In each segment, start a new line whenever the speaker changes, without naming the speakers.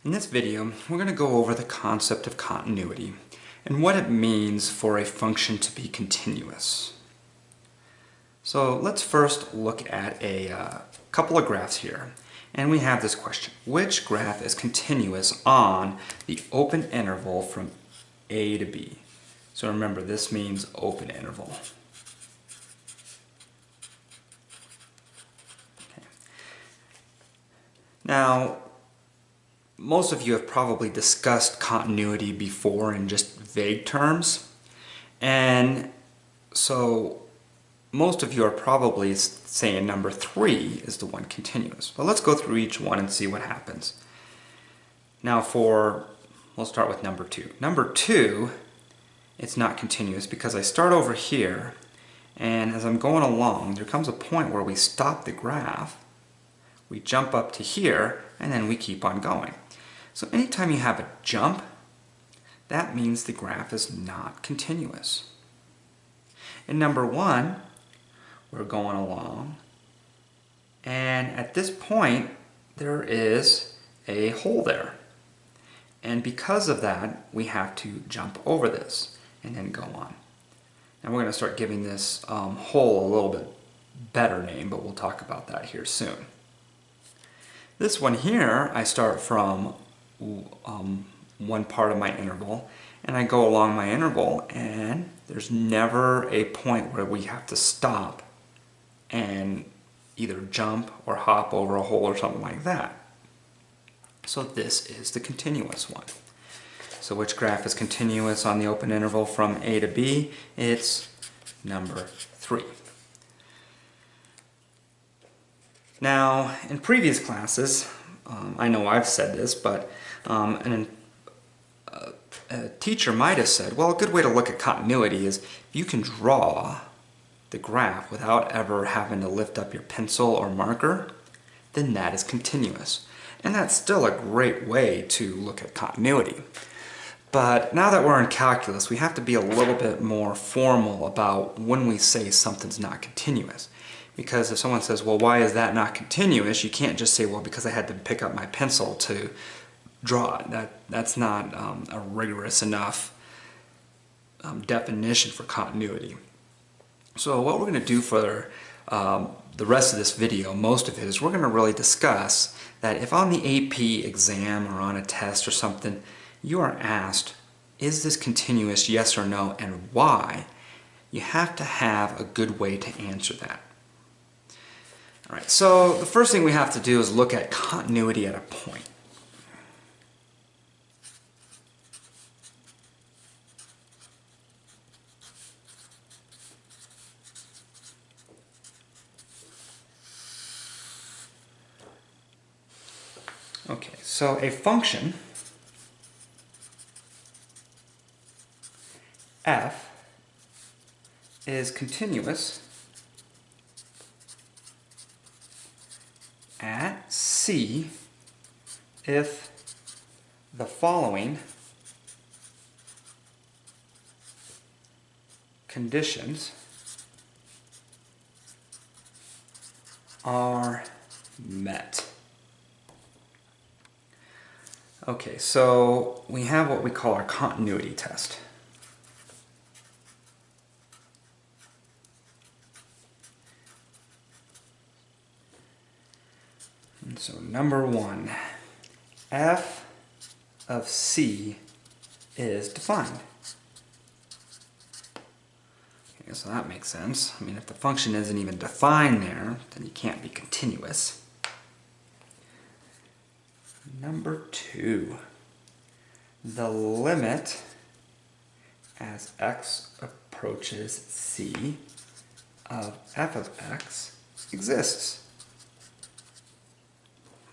In this video, we're going to go over the concept of continuity and what it means for a function to be continuous. So let's first look at a couple of graphs here. And we have this question: which graph is continuous on the open interval from A to B? So remember, this means open interval. Okay. Now, most of you have probably discussed continuity before in just vague terms, and so most of you are probably saying number 3 is the one continuous. But let's go through each one and see what happens. Now we'll start with number 2. Number 2, it's not continuous because I start over here, and as I'm going along, there comes a point where we stop the graph, we jump up to here, and then we keep on going. So anytime you have a jump, that means the graph is not continuous. In number 1, we're going along, and at this point there is a hole there. And because of that, we have to jump over this and then go on. Now we're going to start giving this hole a little bit better name, but we'll talk about that here soon. This one here, I start from one part of my interval, and I go along my interval, and there's never a point where we have to stop and either jump or hop over a hole or something like that. So this is the continuous one. So which graph is continuous on the open interval from A to B? It's number 3. Now, in previous classes, I know I've said this, but a teacher might have said, well, a good way to look at continuity is if you can draw the graph without ever having to lift up your pencil or marker, then that is continuous. And that's still a great way to look at continuity. But now that we're in calculus, we have to be a little bit more formal about when we say something's not continuous. Because if someone says, well, why is that not continuous? You can't just say, well, because I had to pick up my pencil to draw it. That's not a rigorous enough definition for continuity. So what we're going to do for the rest of this video, most of it, is we're going to really discuss that if on the AP exam or on a test or something, you are asked, is this continuous, yes or no, and why, you have to have a good way to answer that. Alright, so the first thing we have to do is look at continuity at a point. Okay, so a function f is continuous at C if the following conditions are met. Okay, so we have what we call our continuity test. And so number 1, f of C is defined. Okay, so that makes sense. I mean, if the function isn't even defined there, then you can't be continuous. Number 2, the limit as x approaches C of f of x exists.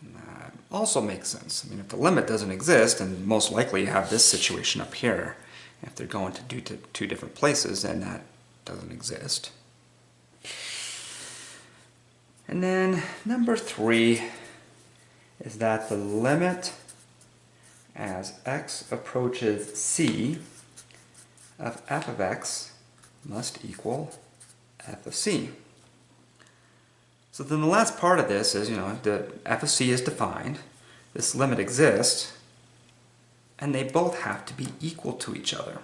And that also makes sense. I mean, if the limit doesn't exist, then most likely you have this situation up here. If they're going to two different places, then that doesn't exist. And then number 3 is that the limit as x approaches C of f of x must equal f of C. So then the last part of this is, the f of C is defined, this limit exists, and they both have to be equal to each other.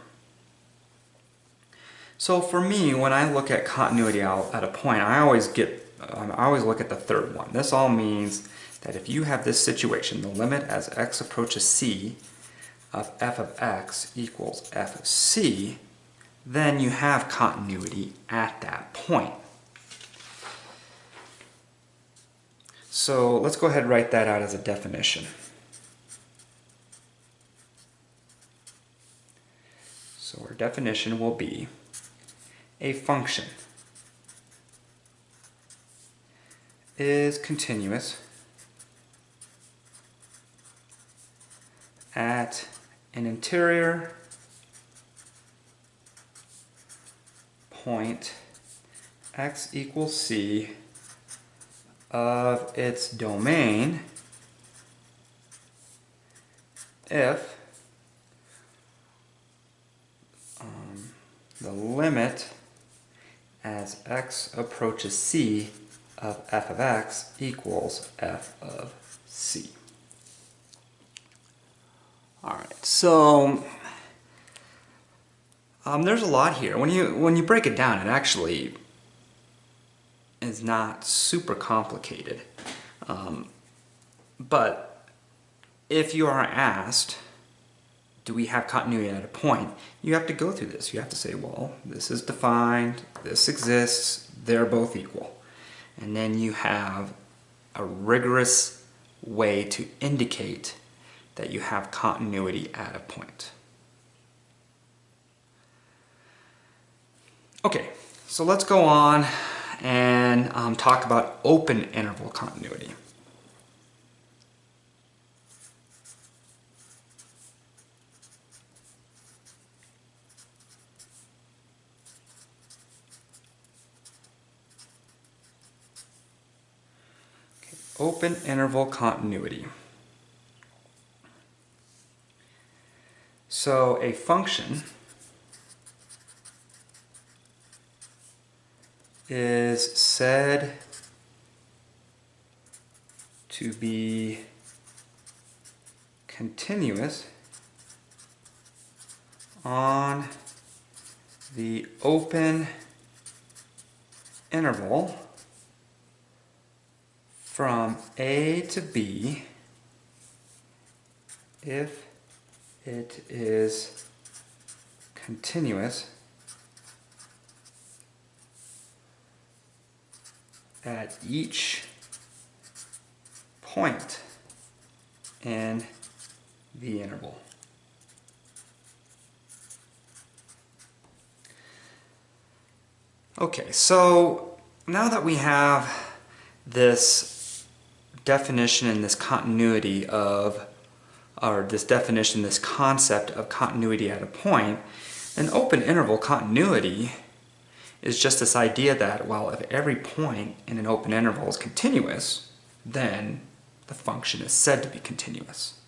So for me, when I look at continuity out at a point, I always look at the third one. This all means that if you have this situation, the limit as x approaches c of f of x equals f of c, then you have continuity at that point. So let's go ahead and write that out as a definition. So our definition will be a function is continuous at an interior point x equals c of its domain if the limit as x approaches c of f of x equals f of c. Alright, so there's a lot here. When you break it down, it actually is not super complicated. But if you are asked, do we have continuity at a point, you have to go through this. You have to say, well, this is defined, this exists, they're both equal. And then you have a rigorous way to indicate that you have continuity at a point. Okay, so let's go on and talk about open interval continuity. Okay, open interval continuity. So a function is said to be continuous on the open interval from A to B if it is continuous at each point in the interval. Okay, so now that we have this definition and this continuity of, or this definition, this concept of continuity at a point, an open interval continuity is just this idea that, well, if every point in an open interval is continuous, then the function is said to be continuous.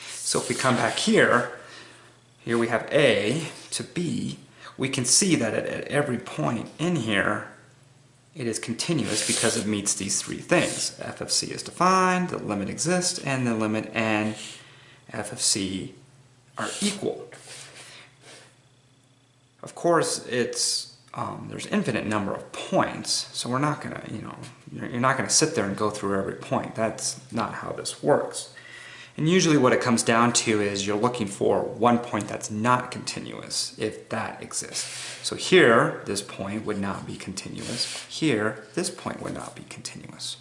So if we come back here we have A to B, we can see that at every point in here it is continuous because it meets these three things. F of c is defined, the limit exists, and the limit and f of c are equal. Of course, there's infinite number of points, so we're not gonna, you're not gonna sit there and go through every point. That's not how this works. And usually what it comes down to is you're looking for one point that's not continuous, if that exists. So here, this point would not be continuous. Here, this point would not be continuous.